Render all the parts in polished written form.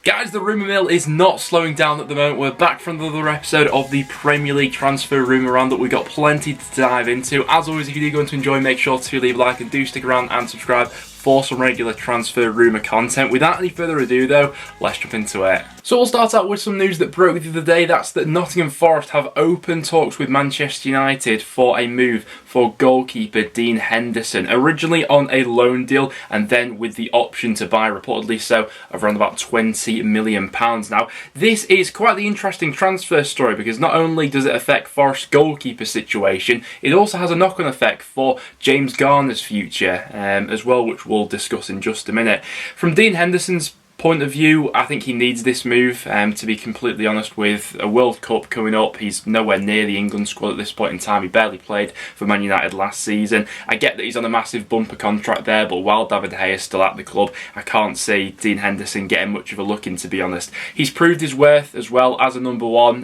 Guys, the rumour mill is not slowing down at the moment. We're back for another episode of the Premier League transfer rumour round that we've got plenty to dive into. As always, if you do go to enjoy, make sure to leave a like and do stick around and subscribe for some regular transfer rumour content. Without any further ado though, let's jump into it. So we'll start out with some news that broke the other day. That's that Nottingham Forest have open talks with Manchester United for a move for goalkeeper Dean Henderson. Originally on a loan deal and then with the option to buy, reportedly so, of around about £20 million. Now, this is quite the interesting transfer story because not only does it affect Forest's goalkeeper situation, it also has a knock-on effect for James Garner's future as well, which we'll discuss in just a minute. From Dean Henderson's point of view, I think he needs this move, to be completely honest. With a World Cup coming up, he's nowhere near the England squad at this point in time. He barely played for Man United last season. I get that he's on a massive bumper contract there, but while David De Gea is still at the club, I can't see Dean Henderson getting much of a look in, to be honest. He's proved his worth as well as a number one,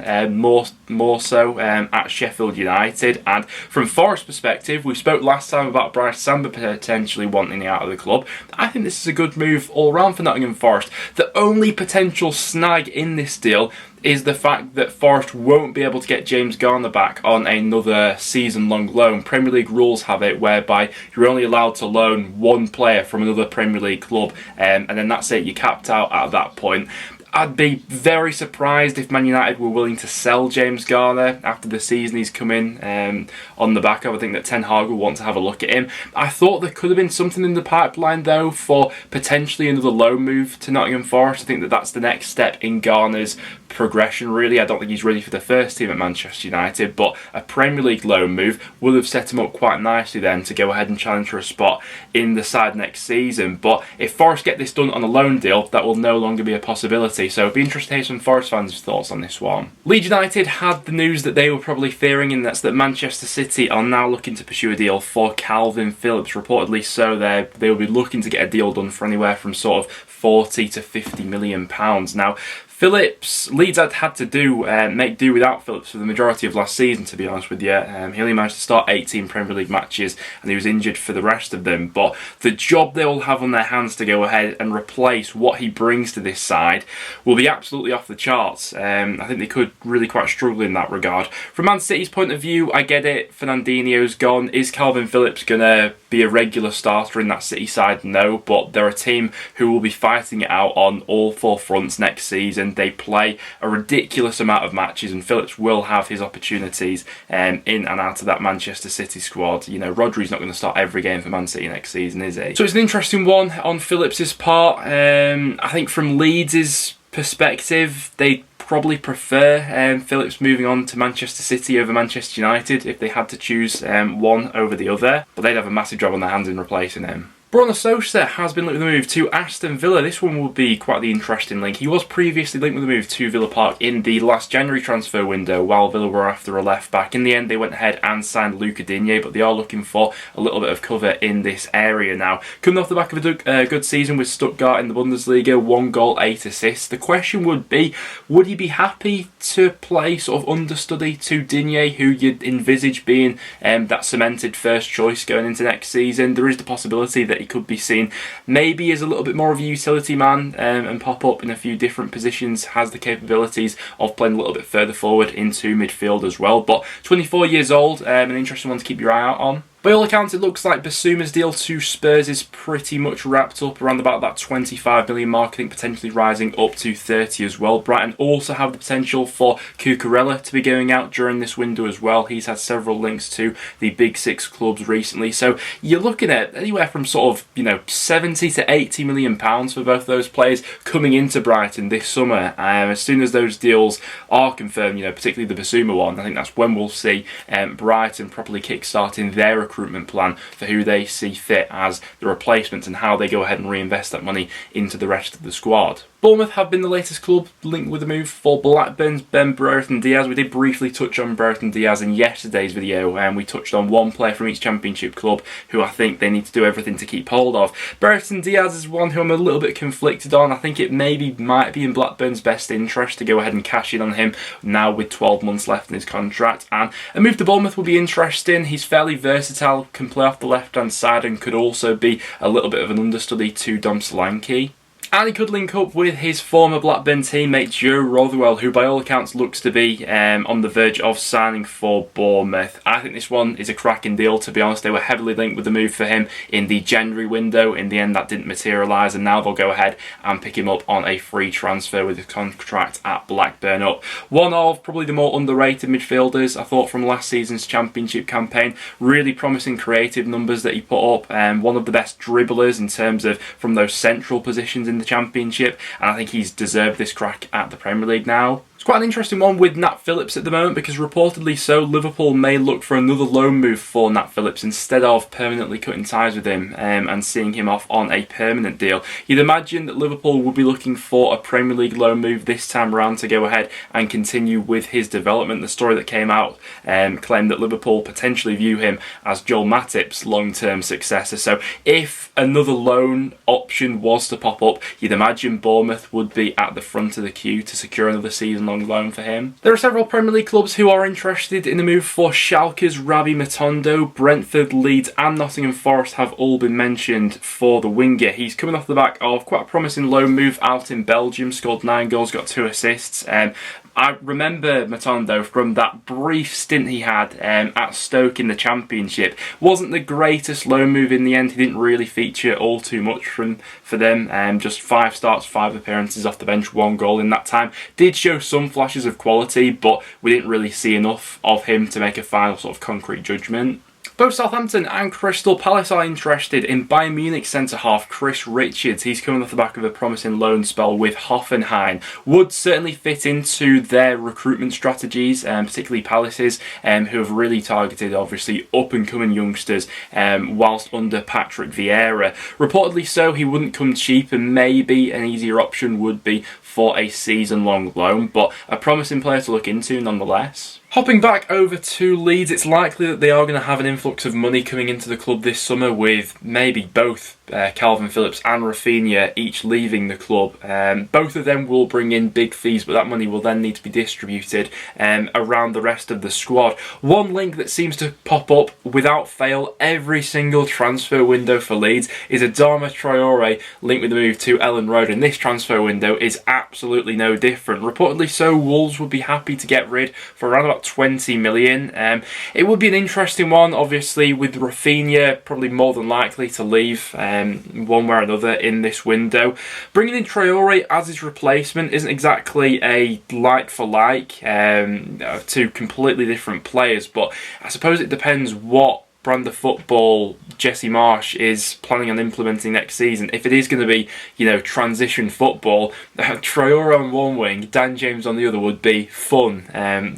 more so at Sheffield United. And from Forest's perspective, we spoke last time about Bryce Samba potentially wanting out of the club. I think this is a good move all round for Nottingham Forest. The only potential snag in this deal is the fact that Forest won't be able to get James Garner back on another season-long loan. Premier League rules have it whereby you're only allowed to loan one player from another Premier League club, and then that's it, you're capped out at that point. I'd be very surprised if Man United were willing to sell James Garner after the season he's come in on the back of. I think that Ten Hag will want to have a look at him. I thought there could have been something in the pipeline though for potentially another loan move to Nottingham Forest. I think that that's the next step in Garner's progression really. I don't think he's ready for the first team at Manchester United, but a Premier League loan move would have set him up quite nicely then to go ahead and challenge for a spot in the side next season. But if Forest get this done on a loan deal, that will no longer be a possibility. So it'd be interesting to hear some Forest fans' thoughts on this one. Leeds United had the news that they were probably fearing, and that's that Manchester City are now looking to pursue a deal for Calvin Phillips. Reportedly so, they will be looking to get a deal done for anywhere from sort of 40 to 50 million pounds. Now, Phillips, Leeds had to make do without Phillips for the majority of last season, to be honest with you. He only managed to start 18 Premier League matches and he was injured for the rest of them. But the job they will have on their hands to go ahead and replace what he brings to this side will be absolutely off the charts. I think they could really quite struggle in that regard. From Man City's point of view, I get it. Fernandinho's gone. Is Calvin Phillips going to be a regular starter in that City side? No, but they're a team who will be fighting it out on all four fronts next season. They play a ridiculous amount of matches and Phillips will have his opportunities in and out of that Manchester City squad. You know, Rodri's not going to start every game for Man City next season, is he? So it's an interesting one on Phillips' part. I think from Leeds' perspective, they probably prefer Phillips moving on to Manchester City over Manchester United if they had to choose one over the other, but they'd have a massive job on their hands in replacing him. Bruno Sosa has been linked with a move to Aston Villa. This one will be quite the interesting link. He was previously linked with a move to Villa Park in the last January transfer window while Villa were after a left back. In the end, they went ahead and signed Luca Digne, but they are looking for a little bit of cover in this area now. Coming off the back of a good season with Stuttgart in the Bundesliga, 1 goal, 8 assists. The question would be, would he be happy to play sort of understudy to Digne, who you'd envisage being that cemented first choice going into next season? There is the possibility that he could be seen maybe as a little bit more of a utility man and pop up in a few different positions, has the capabilities of playing a little bit further forward into midfield as well. But 24 years old, an interesting one to keep your eye out on. By all accounts, it looks like Bissouma's deal to Spurs is pretty much wrapped up around about that 25 million mark, I think potentially rising up to 30 as well. Brighton also have the potential for Cucurella to be going out during this window as well. He's had several links to the big six clubs recently. So you're looking at anywhere from sort of, 70 to 80 million pounds for both those players coming into Brighton this summer. As soon as those deals are confirmed, particularly the Bissouma one, I think that's when we'll see Brighton properly kick-starting their recruitment plan for who they see fit as the replacements and how they go ahead and reinvest that money into the rest of the squad. Bournemouth have been the latest club linked with a move for Blackburn's Ben Brereton Diaz. We did briefly touch on Brereton Diaz in yesterday's video, and we touched on one player from each Championship club who I think they need to do everything to keep hold of. Brereton Diaz is one who I'm a little bit conflicted on. I think it might be in Blackburn's best interest to go ahead and cash in on him now with 12 months left in his contract, and a move to Bournemouth will be interesting. He's fairly versatile, can play off the left hand side and could also be a little bit of an understudy to Dom Solanke. And he could link up with his former Blackburn teammate Joe Rothwell, who by all accounts looks to be on the verge of signing for Bournemouth. I think this one is a cracking deal, to be honest. They were heavily linked with the move for him in the January window. In the end, that didn't materialise, and now they'll go ahead and pick him up on a free transfer with his contract at Blackburn up. One of probably the more underrated midfielders, I thought, from last season's Championship campaign. Really promising creative numbers that he put up, and one of the best dribblers in terms of from those central positions in the Championship, and I think he's deserved this crack at the Premier League now. It's quite an interesting one with Nat Phillips at the moment, because reportedly so Liverpool may look for another loan move for Nat Phillips instead of permanently cutting ties with him and seeing him off on a permanent deal. You'd imagine that Liverpool would be looking for a Premier League loan move this time around to go ahead and continue with his development. The story that came out claimed that Liverpool potentially view him as Joel Matip's long-term successor. So if another loan option was to pop up, you'd imagine Bournemouth would be at the front of the queue to secure another season-long loan for him. There are several Premier League clubs who are interested in the move for Schalke's Rabbi Matondo. Brentford, Leeds and Nottingham Forest have all been mentioned for the winger. He's coming off the back of quite a promising loan move out in Belgium, scored 9 goals, got 2 assists. I remember Matondo from that brief stint he had at Stoke in the Championship. Wasn't the greatest loan move in the end. He didn't really feature all too much for them. Just 5 starts, 5 appearances off the bench, 1 goal in that time. Did show some flashes of quality, but we didn't really see enough of him to make a final sort of concrete judgment. Both Southampton and Crystal Palace are interested in Bayern Munich centre-half Chris Richards. He's coming off the back of a promising loan spell with Hoffenheim. Would certainly fit into their recruitment strategies, particularly Palace's, who have really targeted, obviously, up-and-coming youngsters whilst under Patrick Vieira. Reportedly so, he wouldn't come cheap, and maybe an easier option would be for a season-long loan, but a promising player to look into nonetheless. Hopping back over to Leeds, it's likely that they are going to have an influx of money coming into the club this summer, with maybe both Calvin Phillips and Rafinha each leaving the club. Both of them will bring in big fees, but that money will then need to be distributed around the rest of the squad. One link that seems to pop up without fail every single transfer window for Leeds is Adama Traore linked with the move to Ellen Road, and this transfer window is absolutely no different. Reportedly so, Wolves would be happy to get rid for around about 20 million. It would be an interesting one, obviously, with Rafinha probably more than likely to leave one way or another in this window. Bringing in Traore as his replacement isn't exactly a like for like, two completely different players, but I suppose it depends what brand of football Jesse Marsch is planning on implementing next season. If it is going to be, transition football, Traore on one wing, Dan James on the other would be fun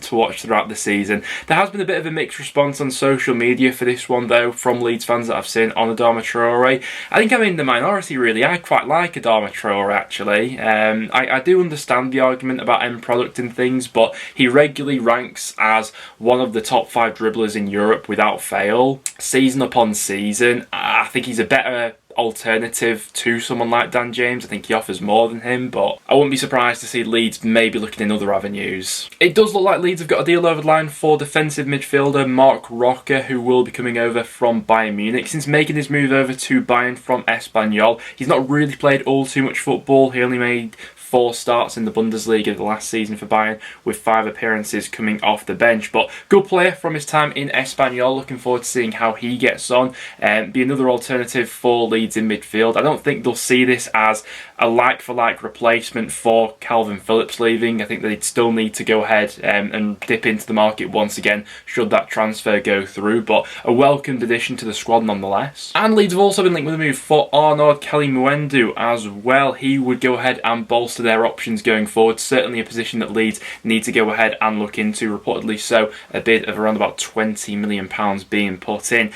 to watch throughout the season. There has been a bit of a mixed response on social media for this one, though, from Leeds fans that I've seen on Adama Traore. I think I'm in the minority, really. I quite like Adama Traore, actually. I do understand the argument about end product and things, but he regularly ranks as one of the top 5 dribblers in Europe without fail. Season upon season, I think he's a better alternative to someone like Dan James. I think he offers more than him, but I wouldn't be surprised to see Leeds maybe looking in other avenues. It does look like Leeds have got a deal over the line for defensive midfielder Mark Roca, who will be coming over from Bayern Munich. Since making his move over to Bayern from Espanyol, he's not really played all too much football. He only made 4 starts in the Bundesliga the last season for Bayern, with 5 appearances coming off the bench. But good player from his time in Espanyol. Looking forward to seeing how he gets on. Be another alternative for Leeds in midfield. I don't think they'll see this as a like-for-like replacement for Calvin Phillips leaving. I think they'd still need to go ahead and dip into the market once again should that transfer go through, but a welcomed addition to the squad nonetheless. And Leeds have also been linked with a move for Arnaud Kalimuendu as well. He would go ahead and bolster their options going forward. Certainly a position that Leeds need to go ahead and look into. Reportedly so, a bid of around about £20 million being put in.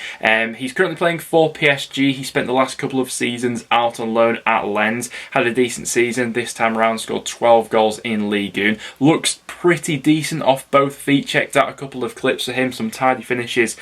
He's currently playing for PSG. He spent the last couple of seasons out on loan at Lens. Had a decent season this time around, scored 12 goals in Ligue 1. Looks pretty decent off both feet. Checked out a couple of clips of him, some tidy finishes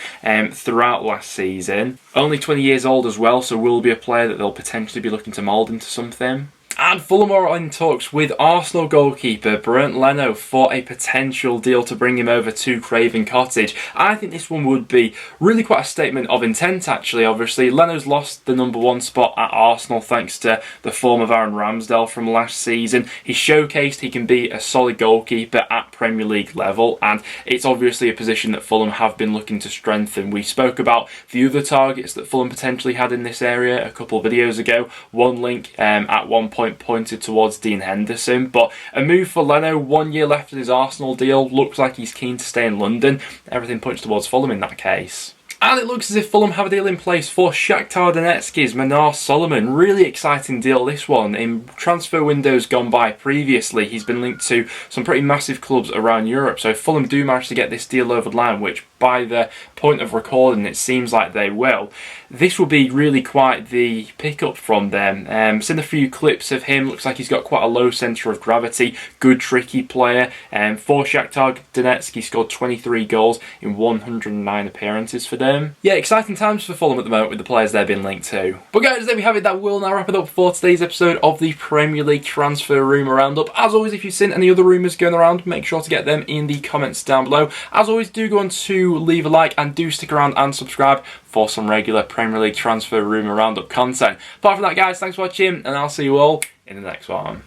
throughout last season. Only 20 years old as well, so will be a player that they'll potentially be looking to mould into something. And Fulham are in talks with Arsenal goalkeeper Bernd Leno for a potential deal to bring him over to Craven Cottage. I think this one would be really quite a statement of intent, actually. Obviously, Leno's lost the #1 spot at Arsenal thanks to the form of Aaron Ramsdale from last season. He showcased he can be a solid goalkeeper at Premier League level, and it's obviously a position that Fulham have been looking to strengthen. We spoke about the other targets that Fulham potentially had in this area a couple of videos ago. One link at one point pointed towards Dean Henderson, but a move for Leno, 1 year left in his Arsenal deal, looks like he's keen to stay in London. Everything points towards Fulham in that case. And it looks as if Fulham have a deal in place for Shakhtar Donetsk's Manar Solomon. Really exciting deal, this one. In transfer windows gone by previously, he's been linked to some pretty massive clubs around Europe. So if Fulham do manage to get this deal over the line, which by the point of recording it seems like they will, this will be really quite the pickup from them. Seen a few clips of him, looks like he's got quite a low centre of gravity, good tricky player. For Shakhtar Donetsk, he scored 23 goals in 109 appearances for them. Yeah, exciting times for Fulham at the moment with the players they've been linked to. But guys, there we have it. That will now wrap it up for today's episode of the Premier League transfer rumour roundup. As always, if you've seen any other rumours going around, make sure to get them in the comments down below. As always, do go on to leave a like and do stick around and subscribe for some regular Premier League transfer rumour roundup content. Apart from that, guys, thanks for watching, and I'll see you all in the next one.